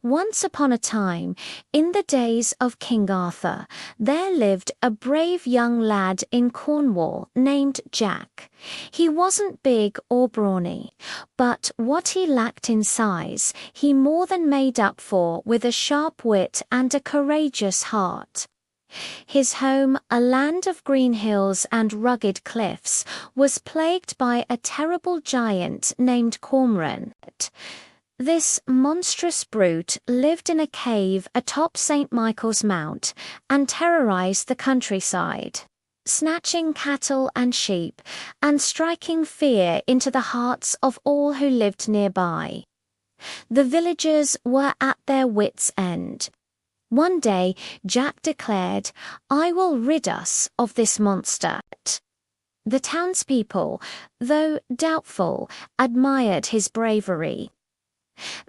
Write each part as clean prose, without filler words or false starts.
Once upon a time, in the days of King Arthur, there lived a brave young lad in Cornwall named Jack. He wasn't big or brawny, but what he lacked in size, he more than made up for with a sharp wit and a courageous heart. His home, a land of green hills and rugged cliffs, was plagued by a terrible giant named Cormoran. This monstrous brute lived in a cave atop St. Michael's Mount and terrorized the countryside, snatching cattle and sheep and striking fear into the hearts of all who lived nearby. The villagers were at their wits' end. One day, Jack declared, "I will rid us of this monster." The townspeople, though doubtful, admired his bravery.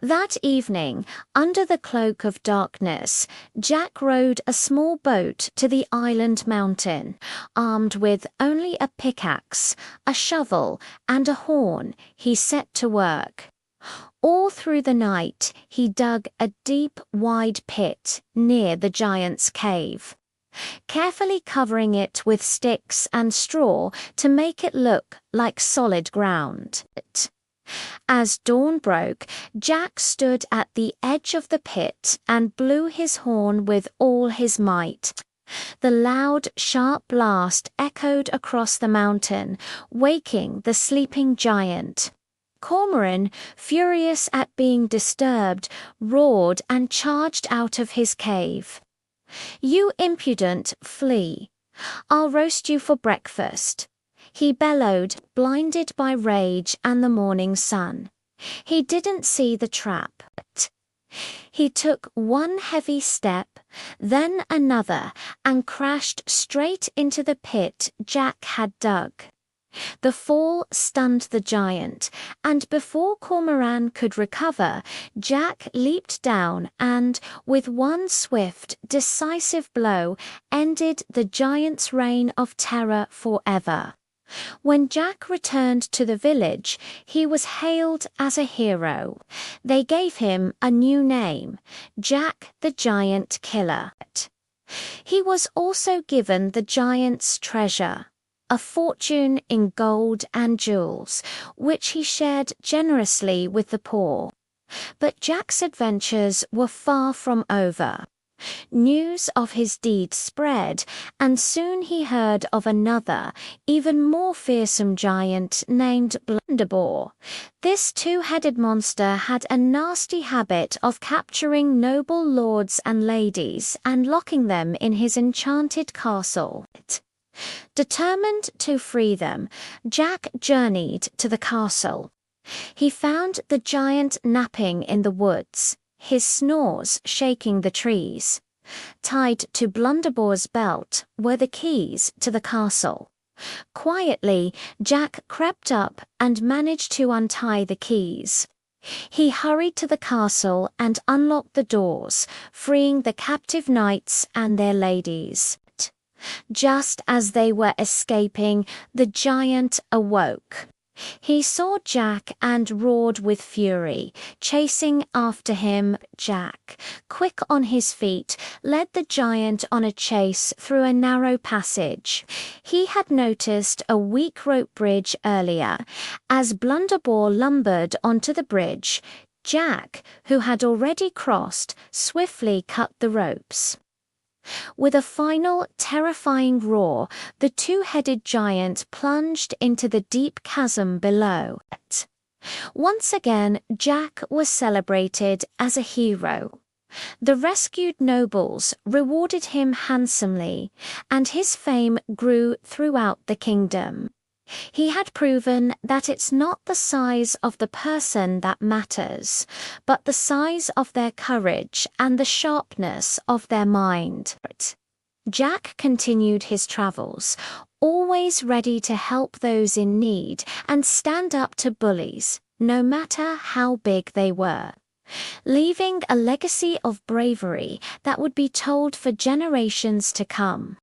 That evening, under the cloak of darkness, Jack rowed a small boat to the island mountain, armed with only a pickaxe, a shovel, and a horn. He set to work. All through the night, he dug a deep, wide pit near the giant's cave, carefully covering it with sticks and straw to make it look like solid ground. As dawn broke, Jack stood at the edge of the pit and blew his horn with all his might. The loud, sharp blast echoed across the mountain, waking the sleeping giant. Cormoran, furious at being disturbed, roared and charged out of his cave. "You impudent, flee! I'll roast you for breakfast," he bellowed, blinded by rage and the morning sun. He didn't see the trap. He took one heavy step, then another, and crashed straight into the pit Jack had dug. The fall stunned the giant, and before Cormoran could recover, Jack leaped down and, with one swift, decisive blow, ended the giant's reign of terror forever. When Jack returned to the village, he was hailed as a hero. They gave him a new name, Jack the Giant Killer. He was also given the giant's treasure, a fortune in gold and jewels, which he shared generously with the poor. But Jack's adventures were far from over. News of his deeds spread, and soon he heard of another, even more fearsome giant named Blunderbore. This two-headed monster had a nasty habit of capturing noble lords and ladies and locking them in his enchanted castle. Determined to free them, Jack journeyed to the castle. He found the giant napping in the woods, his snores shaking the trees. Tied to Blunderbore's belt were the keys to the castle. Quietly, Jack crept up and managed to untie the keys. He hurried to the castle and unlocked the doors, freeing the captive knights and their ladies. Just as they were escaping, the giant awoke. He saw Jack and roared with fury, chasing after him. Jack, quick on his feet, led the giant on a chase through a narrow passage. He had noticed a weak rope bridge earlier. As Blunderbore lumbered onto the bridge, Jack, who had already crossed, swiftly cut the ropes. With a final, terrifying roar, the two-headed giant plunged into the deep chasm below. Once again, Jack was celebrated as a hero. The rescued nobles rewarded him handsomely, and his fame grew throughout the kingdom. He had proven that it's not the size of the person that matters, but the size of their courage and the sharpness of their mind. Jack continued his travels, always ready to help those in need and stand up to bullies, no matter how big they were, leaving a legacy of bravery that would be told for generations to come.